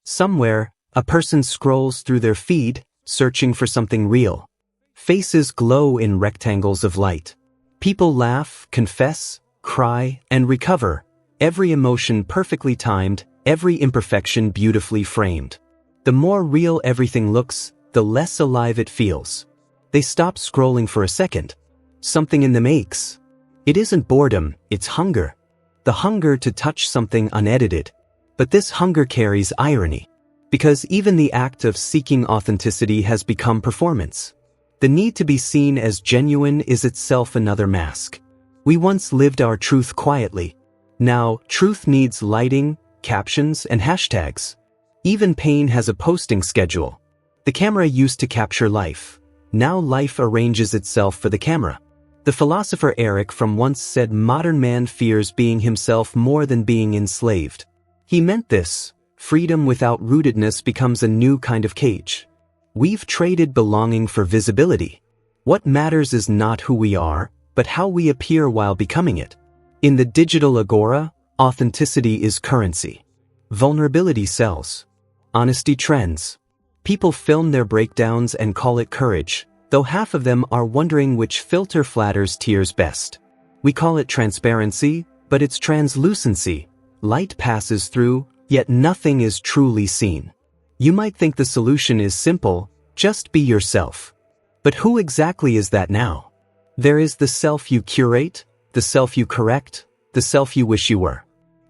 Somewhere, a person scrolls through their feed, searching for something real. Faces glow in rectangles of light. People laugh, confess, cry, and recover, every emotion perfectly timed, every imperfection beautifully framed. The more real everything looks, the less alive it feels. They stop scrolling for a second. Something in them aches. It isn't boredom, it's hunger. The hunger to touch something unedited. But this hunger carries irony. Because even the act of seeking authenticity has become performance. The need to be seen as genuine is itself another mask. We once lived our truth quietly. Now, truth needs lighting, captions, and hashtags. Even pain has a posting schedule. The camera used to capture life. Now life arranges itself for the camera. The philosopher Eric Fromm once said modern man fears being himself more than being enslaved. He meant this: freedom without rootedness becomes a new kind of cage. We've traded belonging for visibility. What matters is not who we are, but how we appear while becoming it. In the digital agora, authenticity is currency. Vulnerability sells. Honesty trends. People film their breakdowns and call it courage, though half of them are wondering which filter flatters tears best. We call it transparency, but it's translucency. Light passes through, yet nothing is truly seen. You might think the solution is simple: just be yourself. But who exactly is that now? There is the self you curate, the self you correct, the self you wish you were.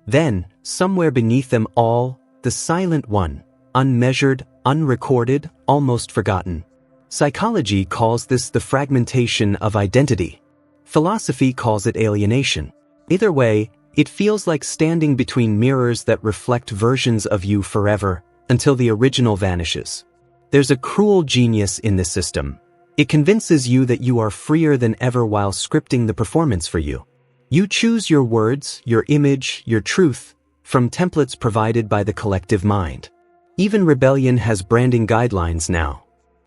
Then, somewhere beneath them all, the silent one, unmeasured, unrecorded, almost forgotten. Psychology calls this the fragmentation of identity. Philosophy calls it alienation. Either way, it feels like standing between mirrors that reflect versions of you forever, until the original vanishes. There's a cruel genius in this system. It convinces you that you are freer than ever while scripting the performance for you. You choose your words, your image, your truth, from templates provided by the collective mind. Even rebellion has branding guidelines now.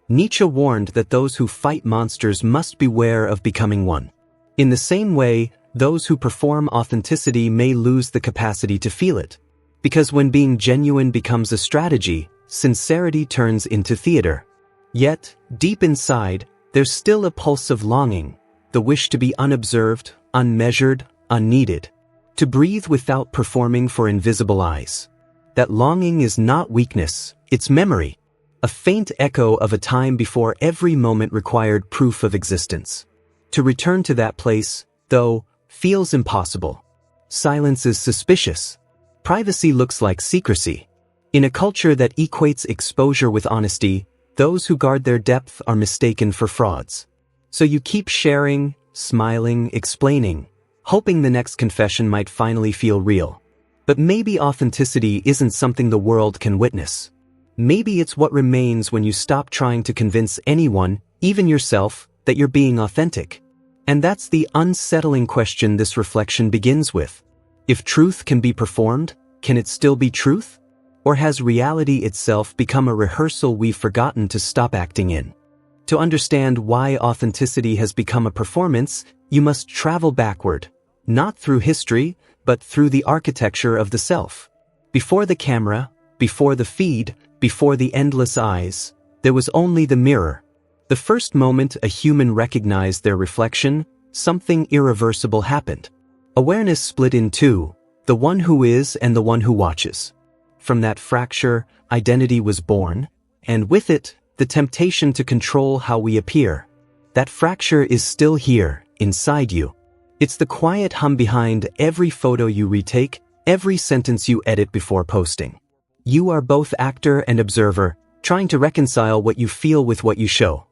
Nietzsche warned that those who fight monsters must beware of becoming one. In the same way, those who perform authenticity may lose the capacity to feel it. Because when being genuine becomes a strategy, sincerity turns into theater. Yet, deep inside, there's still a pulse of longing, the wish to be unobserved, unmeasured, unneeded, to breathe without performing for invisible eyes. That longing is not weakness, it's memory, a faint echo of a time before every moment required proof of existence. To return to that place, though, feels impossible. Silence is suspicious. Privacy looks like secrecy. In a culture that equates exposure with honesty, those who guard their depth are mistaken for frauds. So you keep sharing, smiling, explaining, hoping the next confession might finally feel real. But maybe authenticity isn't something the world can witness. Maybe it's what remains when you stop trying to convince anyone, even yourself, that you're being authentic. And that's the unsettling question this reflection begins with. If truth can be performed, can it still be truth? Or has reality itself become a rehearsal we've forgotten to stop acting in? To understand why authenticity has become a performance, you must travel backward, not through history, but through the architecture of the self. Before the camera, before the feed, before the endless eyes, there was only the mirror. The first moment a human recognized their reflection, something irreversible happened. Awareness split in two, the one who is and the one who watches. From that fracture, identity was born, and with it, the temptation to control how we appear. That fracture is still here, inside you. It's the quiet hum behind every photo you retake, every sentence you edit before posting. You are both actor and observer, trying to reconcile what you feel with what you show.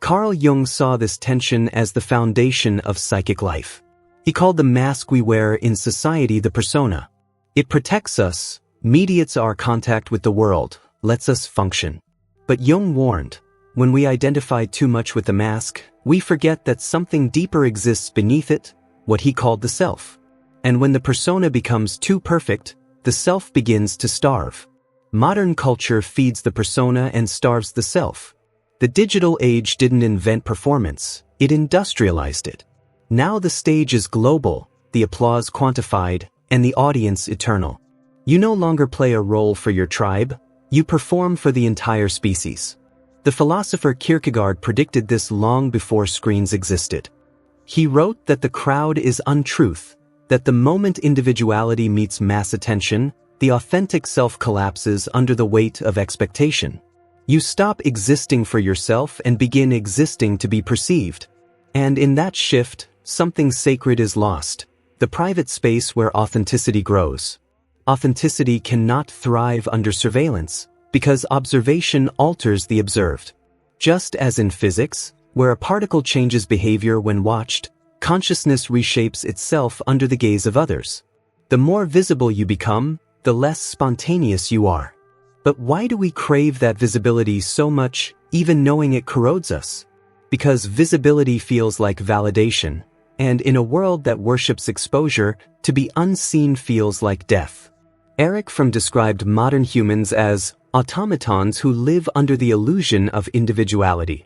Carl Jung saw this tension as the foundation of psychic life. He called the mask we wear in society the persona. It protects us, mediates our contact with the world, lets us function. But Jung warned, when we identify too much with the mask, we forget that something deeper exists beneath it, what he called the self. And when the persona becomes too perfect, the self begins to starve. Modern culture feeds the persona and starves the self. The digital age didn't invent performance, it industrialized it. Now the stage is global, the applause quantified, and the audience eternal. You no longer play a role for your tribe, You perform for the entire species. The philosopher Kierkegaard predicted this long before screens existed. He wrote that the crowd is untruth, that the moment individuality meets mass attention, the authentic self collapses under the weight of expectation. You stop existing for yourself and begin existing to be perceived. And in that shift, something sacred is lost, the private space where authenticity grows. Authenticity cannot thrive under surveillance, because observation alters the observed. Just as in physics, where a particle changes behavior when watched, consciousness reshapes itself under the gaze of others. The more visible you become, the less spontaneous you are. But why do we crave that visibility so much, even knowing it corrodes us? Because visibility feels like validation, and in a world that worships exposure, to be unseen feels like death. Eric Fromm described modern humans as automatons who live under the illusion of individuality.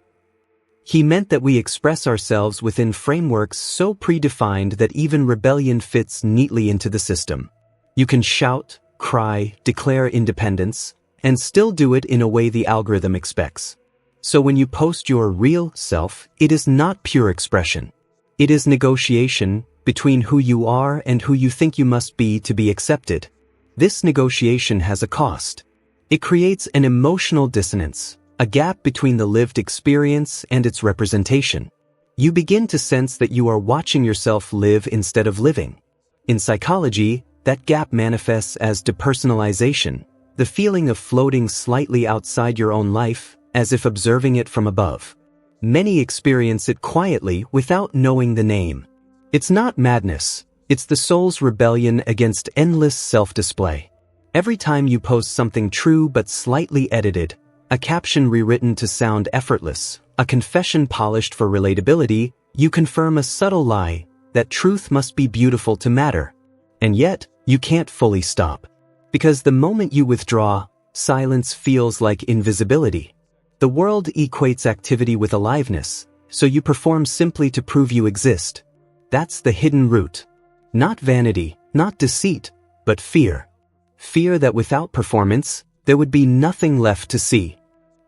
He meant that we express ourselves within frameworks so predefined that even rebellion fits neatly into the system. You can shout, cry, declare independence, and still do it in a way the algorithm expects. So when you post your real self, it is not pure expression. It is negotiation between who you are and who you think you must be to be accepted. This negotiation has a cost. It creates an emotional dissonance, a gap between the lived experience and its representation. You begin to sense that you are watching yourself live instead of living. In psychology, that gap manifests as depersonalization, the feeling of floating slightly outside your own life, as if observing it from above. Many experience it quietly without knowing the name. It's not madness, it's the soul's rebellion against endless self-display. Every time you post something true but slightly edited, a caption rewritten to sound effortless, a confession polished for relatability, you confirm a subtle lie, that truth must be beautiful to matter. And yet, you can't fully stop. Because the moment you withdraw, silence feels like invisibility. The world equates activity with aliveness, so you perform simply to prove you exist. That's the hidden root. Not vanity, not deceit, but fear. Fear that without performance, there would be nothing left to see.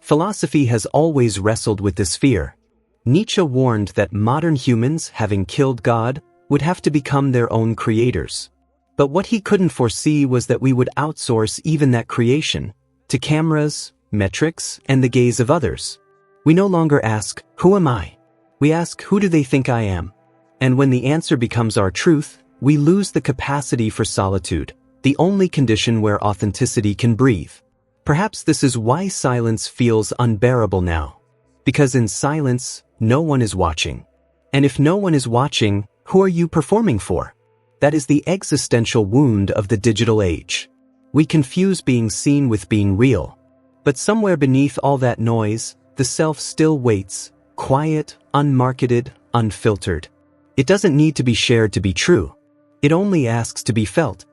Philosophy has always wrestled with this fear. Nietzsche warned that modern humans, having killed God, would have to become their own creators. But what he couldn't foresee was that we would outsource even that creation to cameras, metrics, and the gaze of others. We no longer ask, "Who am I?" We ask, "Who do they think I am?" And when the answer becomes our truth, we lose the capacity for solitude, the only condition where authenticity can breathe. Perhaps this is why silence feels unbearable now. Because in silence, no one is watching. And if no one is watching, who are you performing for? That is the existential wound of the digital age. We confuse being seen with being real. But somewhere beneath all that noise, the self still waits, quiet, unmarketed, unfiltered. It doesn't need to be shared to be true. It only asks to be felt.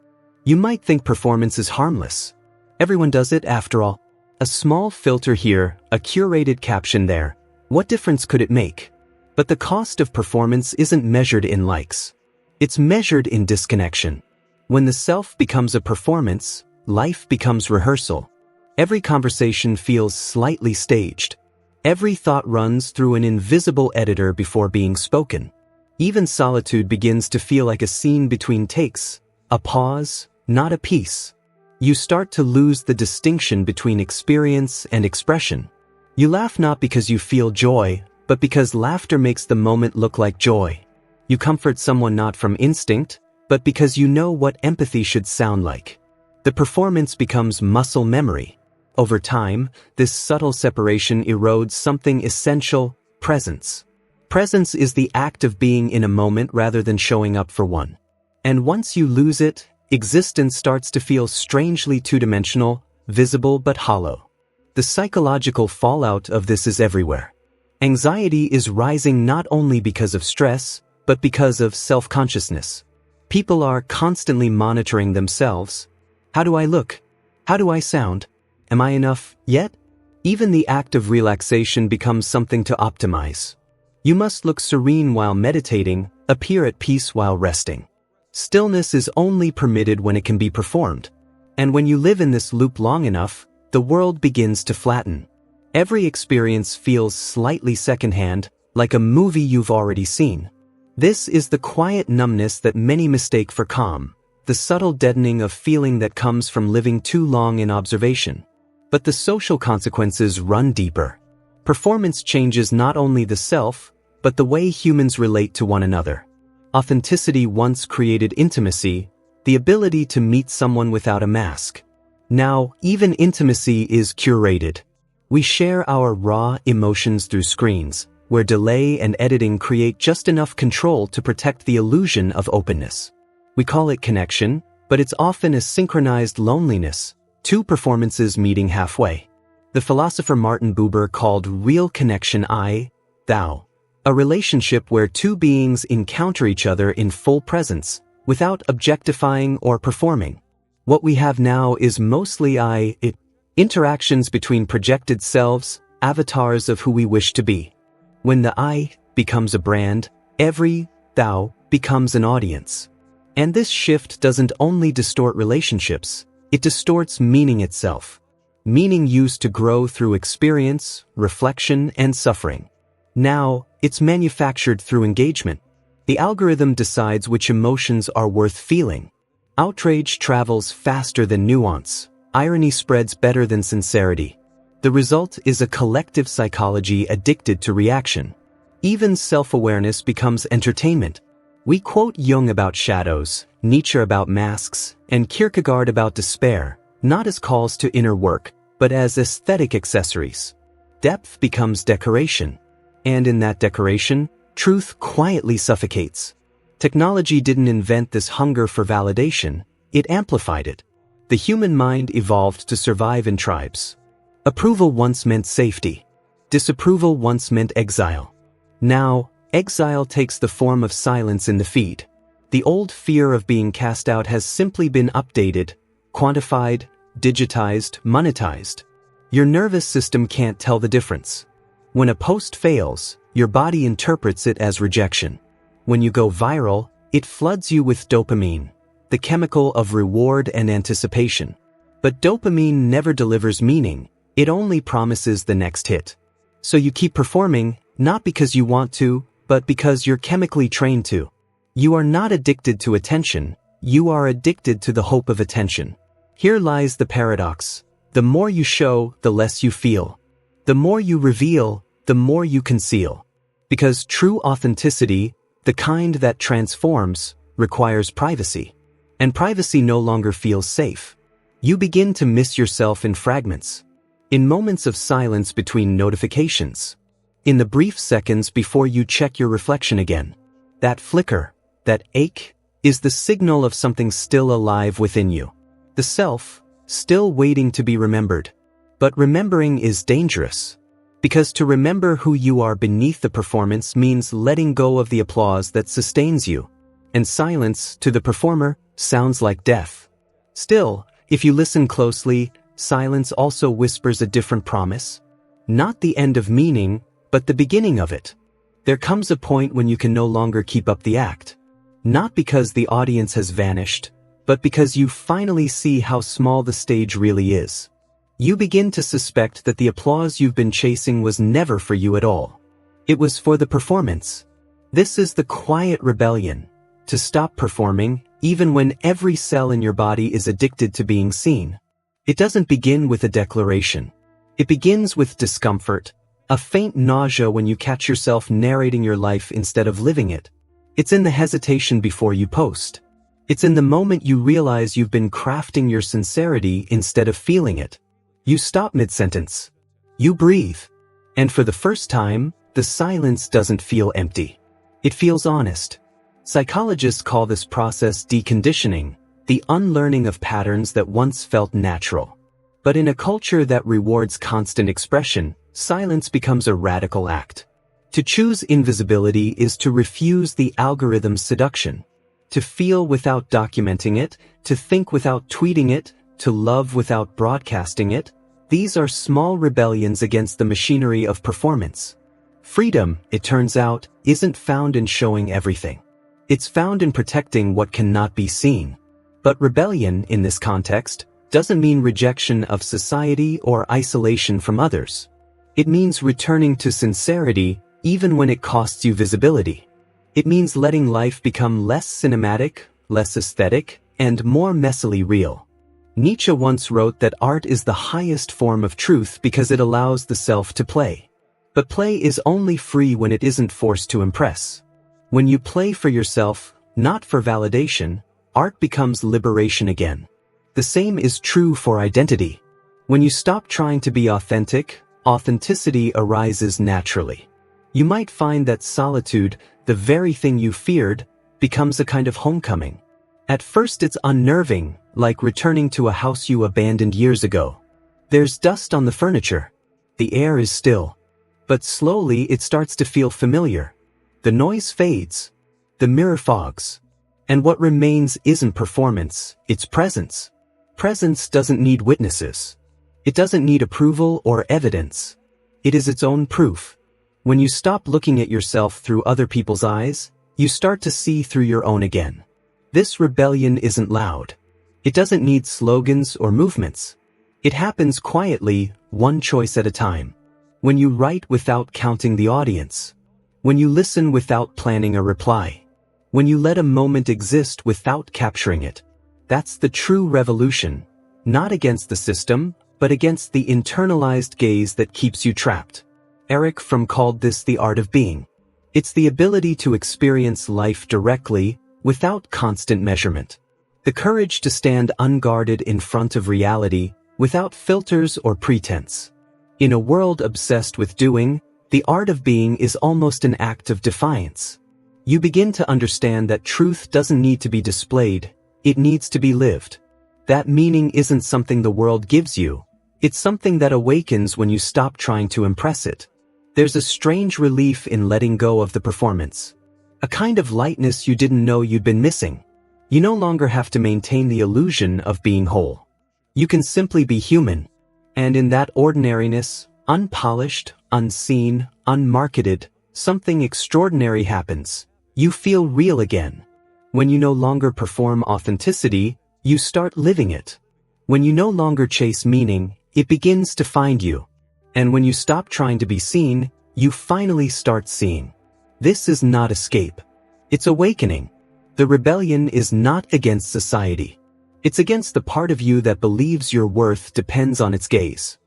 You might think performance is harmless. Everyone does it after all. A small filter here, a curated caption there. What difference could it make? But the cost of performance isn't measured in likes. It's measured in disconnection. When the self becomes a performance, life becomes rehearsal. Every conversation feels slightly staged. Every thought runs through an invisible editor before being spoken. Even solitude begins to feel like a scene between takes, a pause, not a piece. You start to lose the distinction between experience and expression. You laugh not because you feel joy, but because laughter makes the moment look like joy. You comfort someone not from instinct, but because you know what empathy should sound like. The performance becomes muscle memory. Over time, this subtle separation erodes something essential: presence. Presence is the act of being in a moment rather than showing up for one. And once you lose it, existence starts to feel strangely two-dimensional, visible but hollow. The psychological fallout of this is everywhere. Anxiety is rising not only because of stress, but because of self-consciousness. People are constantly monitoring themselves. How do I look? How do I sound? Am I enough yet? Even the act of relaxation becomes something to optimize. You must look serene while meditating, appear at peace while resting. Stillness is only permitted when it can be performed. And when you live in this loop long enough, the world begins to flatten. Every experience feels slightly secondhand, like a movie you've already seen. This is the quiet numbness that many mistake for calm, the subtle deadening of feeling that comes from living too long in observation. But the social consequences run deeper. Performance changes not only the self, but the way humans relate to one another. Authenticity once created intimacy, the ability to meet someone without a mask. Now, even intimacy is curated. We share our raw emotions through screens, where delay and editing create just enough control to protect the illusion of openness. We call it connection, but it's often a synchronized loneliness, two performances meeting halfway. The philosopher Martin Buber called real connection I, thou, a relationship where two beings encounter each other in full presence, without objectifying or performing. What we have now is mostly I-it, interactions between projected selves, avatars of who we wish to be. When the I becomes a brand, every thou becomes an audience. And this shift doesn't only distort relationships, it distorts meaning itself. Meaning used to grow through experience, reflection, and suffering. Now, it's manufactured through engagement. The algorithm decides which emotions are worth feeling. Outrage travels faster than nuance. Irony spreads better than sincerity. The result is a collective psychology addicted to reaction. Even self-awareness becomes entertainment. We quote Jung about shadows, Nietzsche about masks, and Kierkegaard about despair, not as calls to inner work, but as aesthetic accessories. Depth becomes decoration. And in that decoration, truth quietly suffocates. Technology didn't invent this hunger for validation, it amplified it. The human mind evolved to survive in tribes. Approval once meant safety. Disapproval once meant exile. Now, exile takes the form of silence in the feed. The old fear of being cast out has simply been updated, quantified, digitized, monetized. Your nervous system can't tell the difference. When a post fails, your body interprets it as rejection. When you go viral, it floods you with dopamine, the chemical of reward and anticipation. But dopamine never delivers meaning, it only promises the next hit. So you keep performing, not because you want to, but because you're chemically trained to. You are not addicted to attention, you are addicted to the hope of attention. Here lies the paradox. The more you show, the less you feel. The more you reveal, the more you conceal. Because true authenticity, the kind that transforms, requires privacy. And privacy no longer feels safe. You begin to miss yourself in fragments. In moments of silence between notifications. In the brief seconds before you check your reflection again. That flicker, that ache, is the signal of something still alive within you. The self, still waiting to be remembered. But remembering is dangerous. Because to remember who you are beneath the performance means letting go of the applause that sustains you. And silence, to the performer, sounds like death. Still, if you listen closely, silence also whispers a different promise. Not the end of meaning, but the beginning of it. There comes a point when you can no longer keep up the act. Not because the audience has vanished, but because you finally see how small the stage really is. You begin to suspect that the applause you've been chasing was never for you at all. It was for the performance. This is the quiet rebellion. To stop performing, even when every cell in your body is addicted to being seen. It doesn't begin with a declaration. It begins with discomfort, a faint nausea when you catch yourself narrating your life instead of living it. It's in the hesitation before you post. It's in the moment you realize you've been crafting your sincerity instead of feeling it. You stop mid-sentence. You breathe. And for the first time, the silence doesn't feel empty. It feels honest. Psychologists call this process deconditioning, the unlearning of patterns that once felt natural. But in a culture that rewards constant expression, silence becomes a radical act. To choose invisibility is to refuse the algorithm's seduction. To feel without documenting it, to think without tweeting it, to love without broadcasting it, these are small rebellions against the machinery of performance. Freedom, it turns out, isn't found in showing everything. It's found in protecting what cannot be seen. But rebellion, in this context, doesn't mean rejection of society or isolation from others. It means returning to sincerity even when it costs you visibility. It means letting life become less cinematic, less aesthetic, and more messily real. Nietzsche once wrote that art is the highest form of truth because it allows the self to play. But play is only free when it isn't forced to impress. When you play for yourself, not for validation, art becomes liberation again. The same is true for identity. When you stop trying to be authentic, authenticity arises naturally. You might find that solitude, the very thing you feared, becomes a kind of homecoming. At first it's unnerving, like returning to a house you abandoned years ago. There's dust on the furniture. The air is still. But slowly it starts to feel familiar. The noise fades. The mirror fogs. And what remains isn't performance, it's presence. Presence doesn't need witnesses. It doesn't need approval or evidence. It is its own proof. When you stop looking at yourself through other people's eyes, you start to see through your own again. This rebellion isn't loud. It doesn't need slogans or movements. It happens quietly, one choice at a time. When you write without counting the audience. When you listen without planning a reply. When you let a moment exist without capturing it. That's the true revolution, not against the system, but against the internalized gaze that keeps you trapped. Eric Fromm called this the art of being. It's the ability to experience life directly, without constant measurement. The courage to stand unguarded in front of reality, without filters or pretense. In a world obsessed with doing, the art of being is almost an act of defiance. You begin to understand that truth doesn't need to be displayed, it needs to be lived. That meaning isn't something the world gives you, it's something that awakens when you stop trying to impress it. There's a strange relief in letting go of the performance. A kind of lightness you didn't know you'd been missing. You no longer have to maintain the illusion of being whole. You can simply be human. And in that ordinariness, unpolished, unseen, unmarketed, something extraordinary happens. You feel real again. When you no longer perform authenticity, you start living it. When you no longer chase meaning, it begins to find you. And when you stop trying to be seen, you finally start seeing. This is not escape. It's awakening. The rebellion is not against society. It's against the part of you that believes your worth depends on its gaze.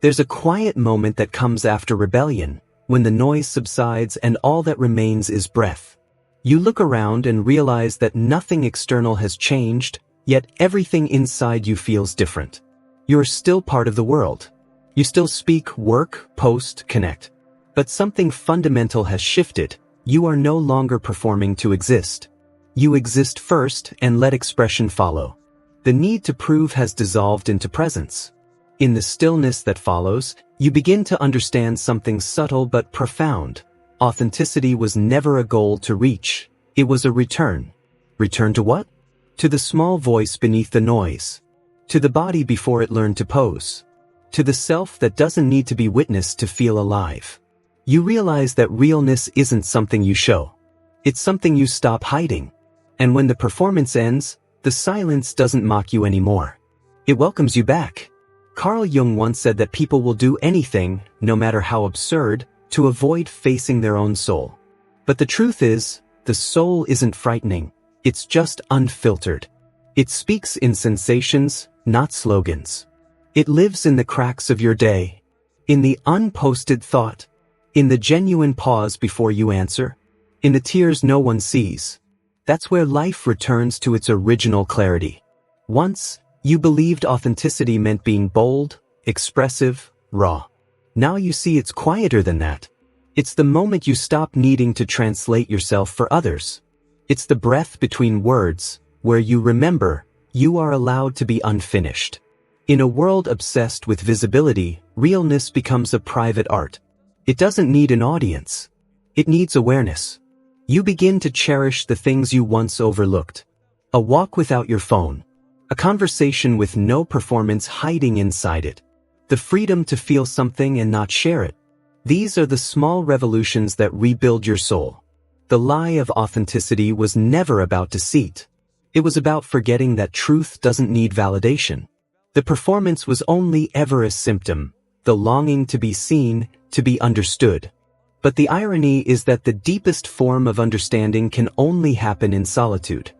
There's a quiet moment that comes after rebellion, when the noise subsides and all that remains is breath. You look around and realize that nothing external has changed, yet everything inside you feels different. You're still part of the world. You still speak, work, post, connect. But something fundamental has shifted. You are no longer performing to exist. You exist first and let expression follow. The need to prove has dissolved into presence. In the stillness that follows, you begin to understand something subtle but profound. Authenticity was never a goal to reach. It was a return. Return to what? To the small voice beneath the noise. To the body before it learned to pose. To the self that doesn't need to be witnessed to feel alive. You realize that realness isn't something you show. It's something you stop hiding. And when the performance ends, the silence doesn't mock you anymore. It welcomes you back. Carl Jung once said that people will do anything, no matter how absurd, to avoid facing their own soul. But the truth is, the soul isn't frightening, it's just unfiltered. It speaks in sensations, not slogans. It lives in the cracks of your day, in the unposted thought, in the genuine pause before you answer, in the tears no one sees. That's where life returns to its original clarity. Once, you believed authenticity meant being bold, expressive, raw. Now you see it's quieter than that. It's the moment you stop needing to translate yourself for others. It's the breath between words, where you remember, you are allowed to be unfinished. In a world obsessed with visibility, realness becomes a private art. It doesn't need an audience. It needs awareness. You begin to cherish the things you once overlooked. A walk without your phone. A conversation with no performance hiding inside it. The freedom to feel something and not share it. These are the small revolutions that rebuild your soul. The lie of authenticity was never about deceit. It was about forgetting that truth doesn't need validation. The performance was only ever a symptom, the longing to be seen, to be understood. But the irony is that the deepest form of understanding can only happen in solitude.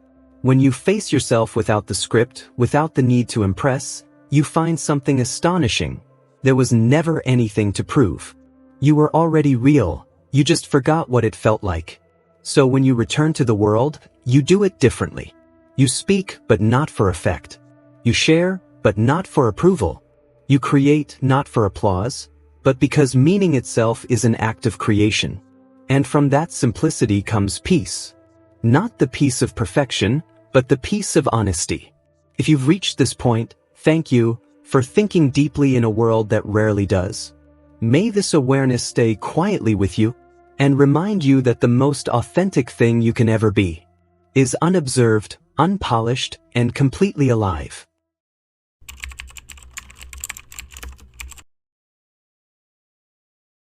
When you face yourself without the script, without the need to impress, you find something astonishing. There was never anything to prove. You were already real, you just forgot what it felt like. So when you return to the world, you do it differently. You speak, but not for effect. You share, but not for approval. You create, not for applause, but because meaning itself is an act of creation. And from that simplicity comes peace. Not the peace of perfection, but the peace of honesty. If you've reached this point, thank you for thinking deeply in a world that rarely does. May this awareness stay quietly with you and remind you that the most authentic thing you can ever be is unobserved, unpolished, and completely alive.